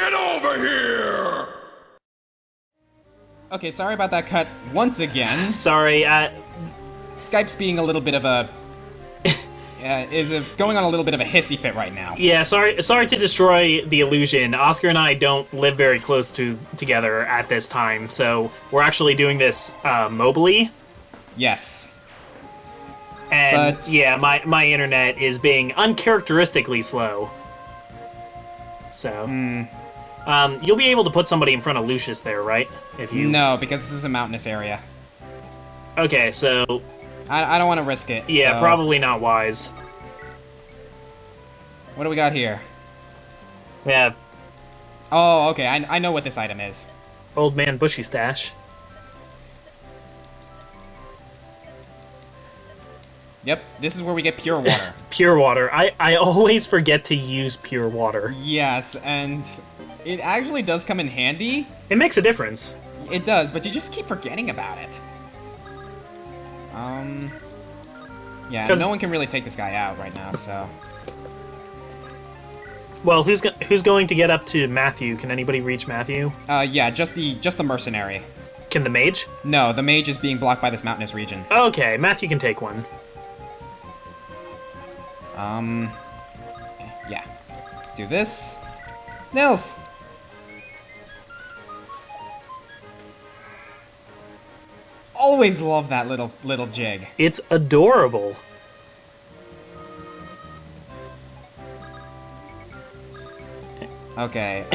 Get over here! Okay, sorry about that cut once again. Sorry, Skype's being a little bit of a... going on a little bit of a hissy fit right now. yeah, sorry to destroy the illusion. Oscar and I don't live very close together at this time, so we're actually doing this mobily. Yes. And But... yeah, my internet is being uncharacteristically slow. So, you'll be able to put somebody in front of Lucius there, right? If you... No, because this is a mountainous area. Okay, so... I don't want to risk it. Yeah, so... probably not wise. What do we got here? We have Oh, okay, I know what this item is. Old Man Bushy Stash. Yep, this is where we get pure water. Pure water. I always forget to use pure water. Yes, and it actually does come in handy. It makes a difference. It does, but you just keep forgetting about it. Yeah, no one can really take this guy out right now, so... Well, who's going to get up to Matthew? Can anybody reach Matthew? Yeah, just the mercenary. Can the mage? No, the mage is being blocked by this mountainous region. Okay, Matthew can take one. Yeah. Let's do this. Nils! Always love that little jig. It's adorable. Okay,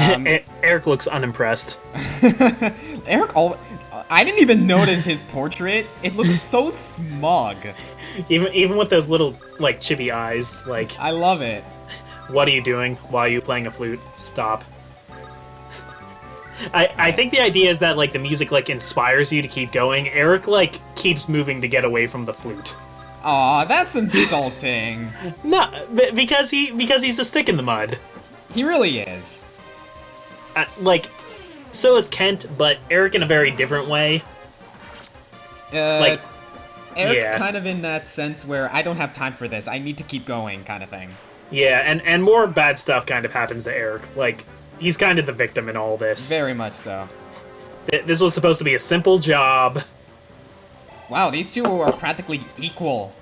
Eric looks unimpressed. Eric, I didn't even notice his portrait. It looks so smug. Even with those little, like, chibi eyes, like... I love it. What are you doing? Why are you playing a flute? Stop. I think the idea is that, like, the music, like, inspires you to keep going. Eric, like, keeps moving to get away from the flute. Aw, that's insulting. No, because he's a stick in the mud. He really is. Like, so is Kent, but Eric in a very different way. Like, Eric yeah. kind of in that sense where I don't have time for this, I need to keep going kind of thing. Yeah, and more bad stuff kind of happens to Eric. Like, he's kind of the victim in all this. Very much so. This was supposed to be a simple job. Wow, these two are practically equal.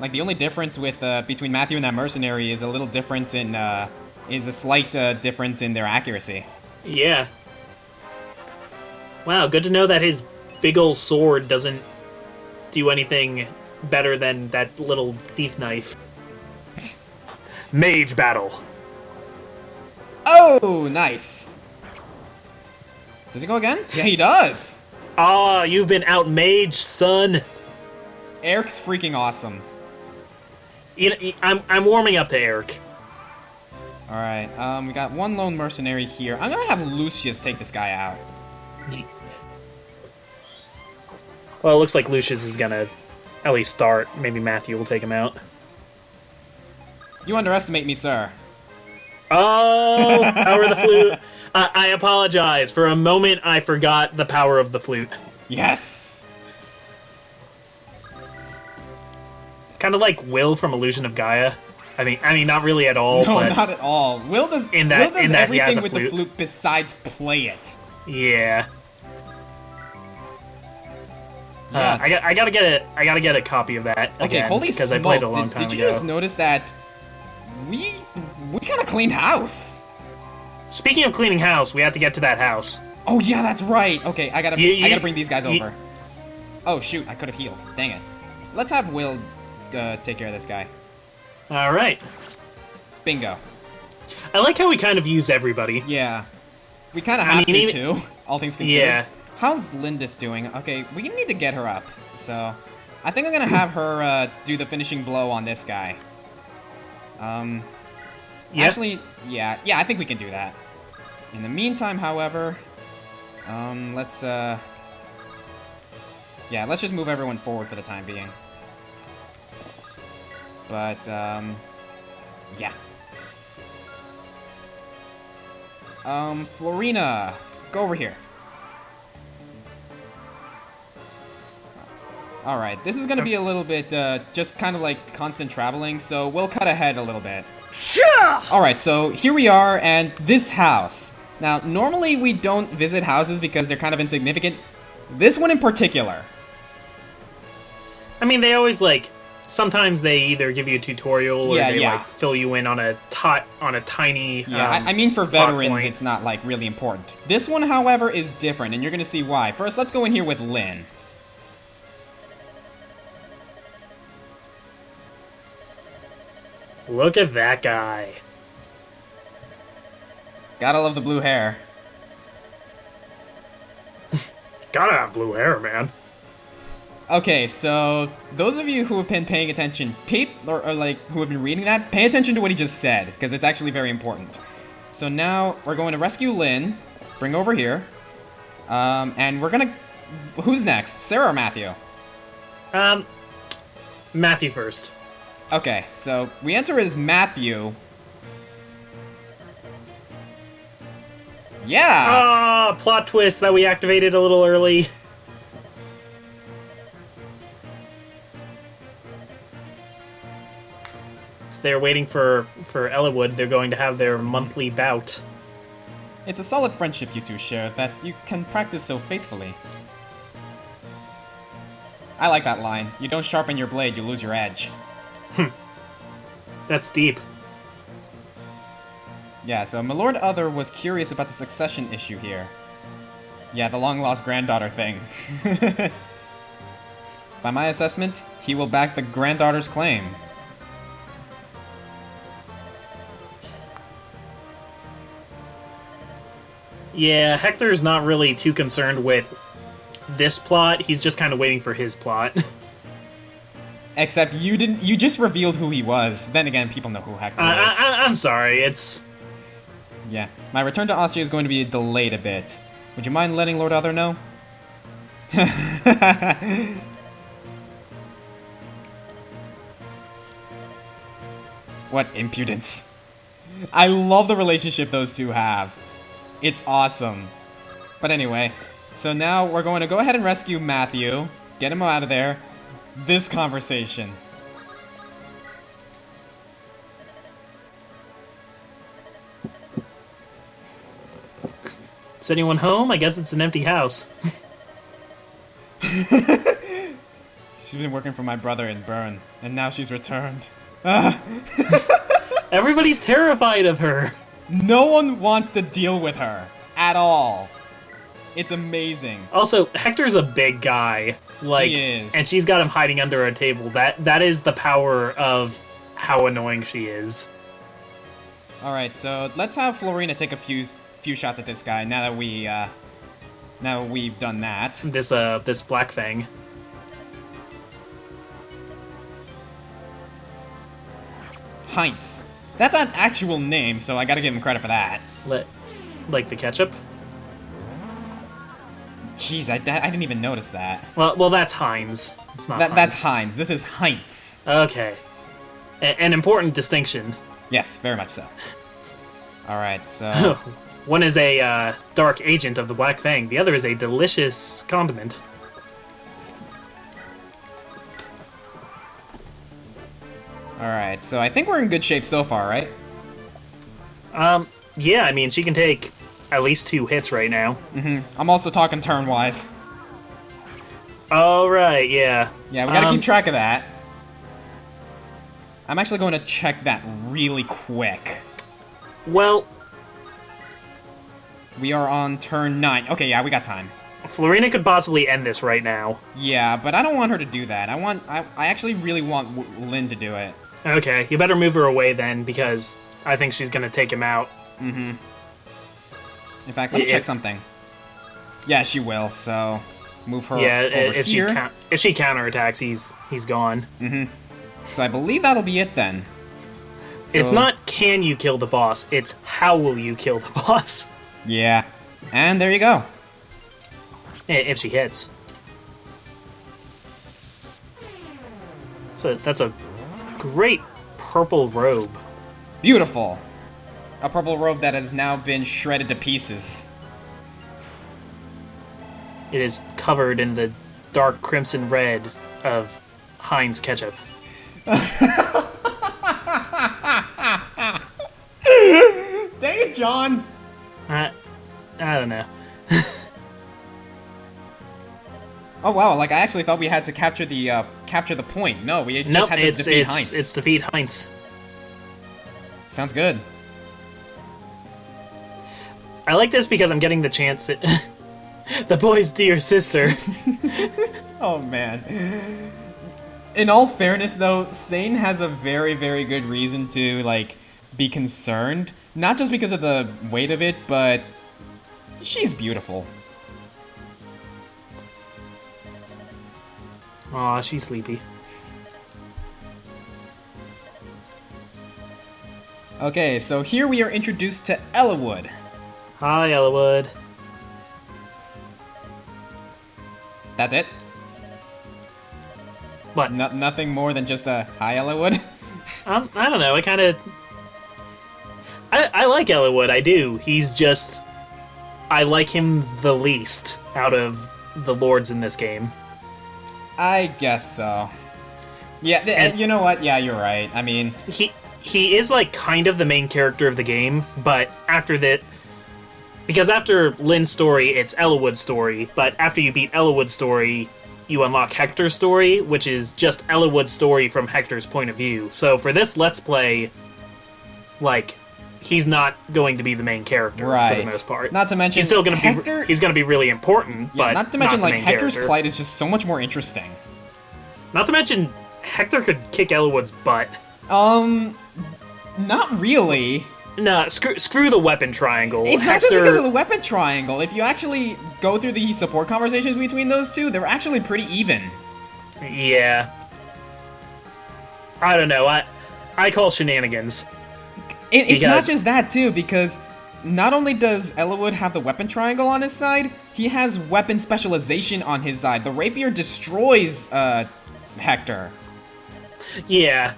Like, the only difference with between Matthew and that mercenary is a little difference in, is a slight difference in their accuracy. Yeah. Wow, good to know that his big ol' sword doesn't do anything better than that little thief knife. Mage battle. Oh, nice. Does he go again? Yeah, he does. Ah, you've been outmaged, son. Eric's freaking awesome. You know, I'm warming up to Eric. Alright, we got one lone mercenary here. I'm gonna have Lucius take this guy out. Well, it looks like Lucius is gonna at least start. Maybe Matthew will take him out. You underestimate me, sir. Oh, power of the flute. I apologize. For a moment, I forgot the power of the flute. Yes! Kind of like Will from Illusion of Gaia. I mean, not really at all. No, but not at all. Will does in that he has everything a with the flute besides play it. Yeah. Yeah. I gotta get a copy of that. Okay, again, holy because smoke! I played it a long time did you ago. just notice that we kind of cleaned house? Speaking of cleaning house, we have to get to that house. Oh yeah, that's right. Okay, I gotta bring these guys you- over. Oh shoot, I could have healed. Dang it. Let's have Will take care of this guy. All right. Bingo. I like how we kind of use everybody. Yeah. We kind of have to, too, all things considered. Yeah. How's Lindis doing? Okay, we need to get her up. So, I think I'm going to have her do the finishing blow on this guy. Yep. Actually, yeah, I think we can do that. In the meantime, however, let's just move everyone forward for the time being. But, yeah. Florina, go over here. Alright, this is gonna be a little bit, just kind of like constant traveling, so we'll cut ahead a little bit. Alright, so here we are, and this house. Now, normally we don't visit houses because they're kind of insignificant. This one in particular. I mean, they always, like, sometimes they either give you a tutorial or they, like, fill you in on a tiny, Yeah, I mean, for veterans, point. it's not, like, really important. This one, however, is different, and you're gonna see why. First, let's go in here with Lynn. Look at that guy. Gotta love the blue hair. Gotta have blue hair, man. Okay, so those of you who have been paying attention, or like who have been reading that, pay attention to what he just said, because it's actually very important. So now we're going to rescue Lynn, bring her over here, and we're gonna. Who's next, Sarah or Matthew? Matthew first. Okay, so we enter as Matthew. Yeah. Ah, plot twist that we activated a little early. They're waiting for Ellawood. They're going to have their monthly bout. It's a solid friendship you two share that you can practice so faithfully. I like that line. You don't sharpen your blade, you lose your edge. That's deep. Yeah, so my Lord Other was curious about the succession issue here. Yeah, the long-lost granddaughter thing. By my assessment, he will back the granddaughter's claim. Yeah, Hector's not really too concerned with this plot. He's just kind of waiting for his plot. Except you just revealed who he was. Then again, people know who Hector is. I'm sorry, it's... Yeah, my return to Austria is going to be delayed a bit. Would you mind letting Lord Other know? What impudence. I love the relationship those two have. It's awesome. But anyway, so now we're going to go ahead and rescue Matthew, get him out of there. This conversation. Is anyone home? I guess it's an empty house. She's been working for my brother in Bern, and now she's returned. Everybody's terrified of her. No one wants to deal with her. At all. It's amazing. Also, Hector's a big guy. Like, he is. And she's got him hiding under a table. That is the power of how annoying she is. Alright, so let's have Florina take a few shots at this guy now that we've done that. This Black Fang. Heinz. That's an actual name, so I gotta give him credit for that. Like the ketchup? Jeez, I didn't even notice that. Well, that's Heinz. It's not Heinz. That's Heinz. This is Heinz. Okay. An important distinction. Yes, very much so. Alright, so... One is a dark agent of the Black Fang. The other is a delicious condiment. Alright, so I think we're in good shape so far, right? Yeah, I mean, she can take at least 2 hits right now. I'm also talking turn-wise. Oh, right, yeah. Yeah, we gotta keep track of that. I'm actually going to check that really quick. Well... We are on turn 9. Okay, yeah, we got time. Florina could possibly end this right now. Yeah, but I don't want her to do that. I actually really want Lynn to do it. Okay, you better move her away then, because I think she's gonna take him out. In fact, let me check something. Yeah, she will, so move her over here. If she counterattacks, he's gone. So I believe that'll be it then. So, it's not can you kill the boss, it's how will you kill the boss. Yeah, and there you go. If she hits. So that's a great purple robe. Beautiful. A purple robe that has now been shredded to pieces. It is covered in the dark crimson red of Heinz ketchup. John. I don't know. Oh wow! Like I actually thought we had to capture the point. No, we just had to defeat Heinz. It's defeat Heinz. Sounds good. I like this because I'm getting the chance. The boy's dear sister. Oh man. In all fairness, though, Sane has a very, very good reason to like be concerned. Not just because of the weight of it, but she's beautiful. Aw, she's sleepy. Okay, so here we are introduced to Ellawood. Hi, Ellawood. That's it? What? Nothing more than just a hi, Ellawood? I don't know. I like Ellawood. I do. He's just... I like him the least out of the lords in this game. I guess so. Yeah, and you know what? Yeah, you're right. I mean... He is, like, kind of the main character of the game, but after that... Because after Lynn's story, it's Ellawood's story, but after you beat Ellawood's story, you unlock Hector's story, which is just Ellawood's story from Hector's point of view. So for this Let's Play, like, he's not going to be the main character for the most part. Not to mention, he's still going to Hector... he's going to be really important, yeah, but not to mention, not like, Hector's character. plight is just so much more interesting. Not to mention, Hector could kick Ellawood's butt. Not really. Nah, screw the weapon triangle. It's not just because of the weapon triangle. If you actually go through the support conversations between those two, they're actually pretty even. Yeah. I don't know. I call shenanigans. It's not just that, too, because not only does Ellawood have the weapon triangle on his side, he has weapon specialization on his side. The rapier destroys, Hector. Yeah.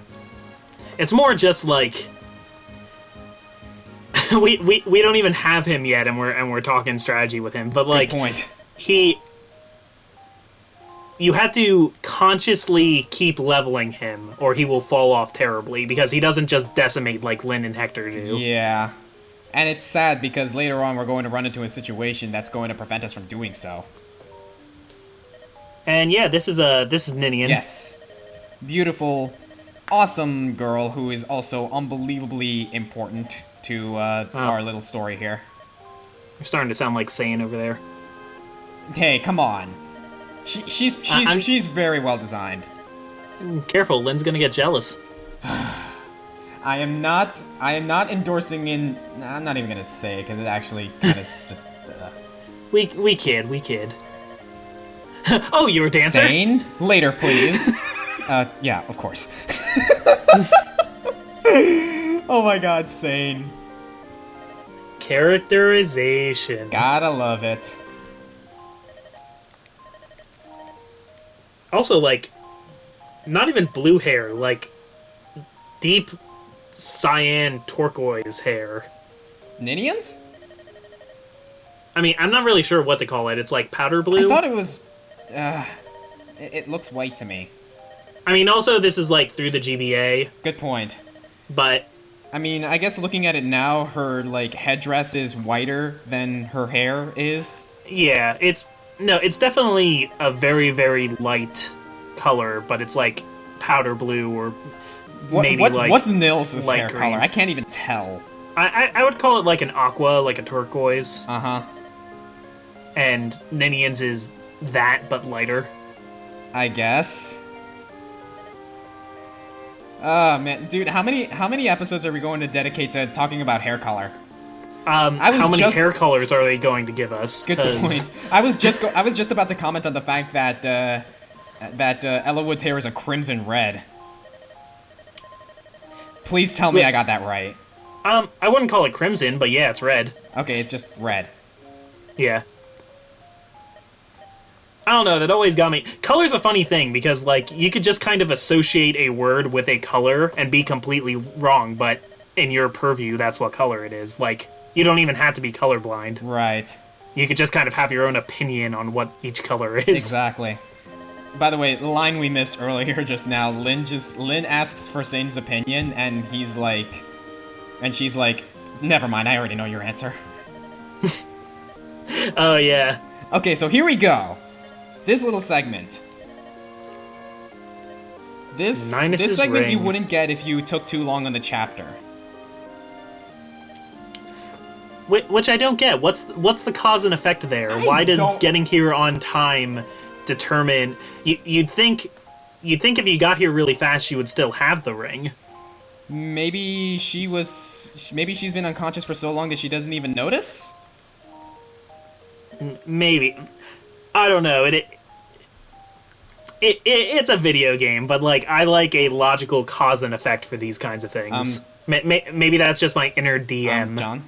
It's more just like... we don't even have him yet, and we're talking strategy with him. But like, good point. You have to consciously keep leveling him, or he will fall off terribly because he doesn't just decimate like Lynn and Hector do. Yeah, and it's sad because later on we're going to run into a situation that's going to prevent us from doing so. And yeah, this is Ninian. Yes, beautiful, awesome girl who is also unbelievably important to our little story here. You're starting to sound like Saiyan over there. Hey, come on. She's very well designed. Careful, Lynn's gonna get jealous. I am not endorsing in... Nah, I'm not even gonna say, because it actually kind of just... We kid. Oh, you're a dancer? Sane? Later, please. Yeah, of course. Oh my god, Sane. Characterization. Gotta love it. Also, like, not even blue hair, like, deep cyan turquoise hair. Ninians? I mean, I'm not really sure what to call it. It's like powder blue. I thought it was... it looks white to me. I mean, also, this is, like, through the GBA. Good point. But... I mean, I guess looking at it now, her, like, headdress is whiter than her hair is. Yeah, it's definitely a very, very light color, but it's, like, powder blue or maybe, what's Nils' hair green. color? I can't even tell. I would call it, like, an aqua, like a turquoise. Uh-huh. And Ninian's is that, but lighter. I guess. Oh man, dude, how many episodes are we going to dedicate to talking about hair color? How many hair colors are they going to give us? Good point. I was just about to comment on the fact that Ellawood's hair is a crimson red. Please tell me I got that right. I wouldn't call it crimson, but yeah, it's red. Okay, it's just red. Yeah. I don't know, that always got me. Color's a funny thing, because, like, you could just kind of associate a word with a color and be completely wrong, but in your purview, that's what color it is. Like, you don't even have to be colorblind. Right. You could just kind of have your own opinion on what each color is. Exactly. By the way, the line we missed earlier just now, Lynn asks for Sane's opinion, and she's like, Never mind, I already know your answer. Oh, yeah. Okay, so here we go. This little segment. This Ninus's segment ring. you wouldn't get if you took too long on the chapter. Which I don't get. What's the cause and effect there? Why does getting here on time determine... You'd think if you got here really fast, you would still have the ring. Maybe she's been unconscious for so long that she doesn't even notice? Maybe. I don't know. It's a video game, but like I like a logical cause and effect for these kinds of things. Maybe that's just my inner DM. John?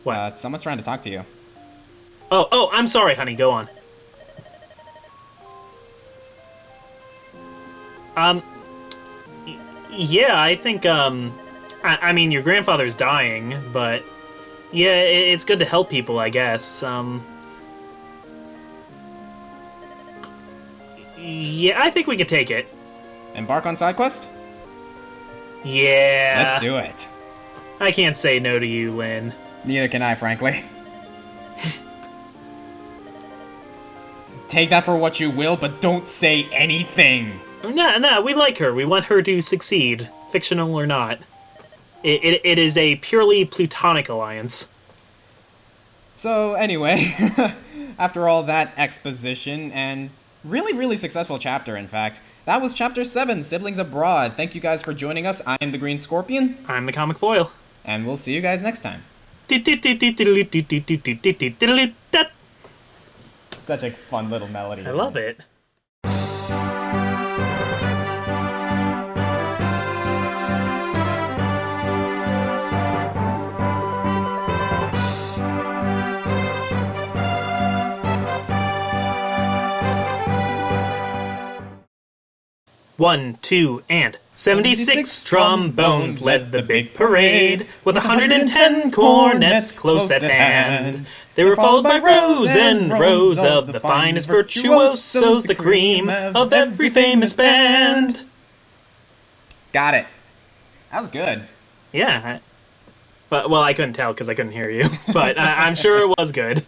What? Someone's trying to talk to you. Oh, I'm sorry, honey. Go on. Yeah, I think, I mean, your grandfather's dying, but, yeah, it's good to help people, I guess, yeah, I think we could take it. Embark on side quest? Yeah. Let's do it. I can't say no to you, Lynn. Neither can I, frankly. Take that for what you will, but don't say anything! No, we like her. We want her to succeed, fictional or not. It is a purely platonic alliance. So, anyway, after all that exposition, and really, really successful chapter, in fact, that was Chapter 7, Siblings Abroad. Thank you guys for joining us. I'm the Green Scorpion. I'm the ComicFoil. And we'll see you guys next time. Such a fun little melody. I love it. One, two, and 76 trombones led the big parade, with 110 cornets close at hand. They were followed by rows and rows of the finest virtuosos, the cream of every famous band. Got it. That was good. Yeah. But, well, I couldn't tell because I couldn't hear you. But I'm sure it was good.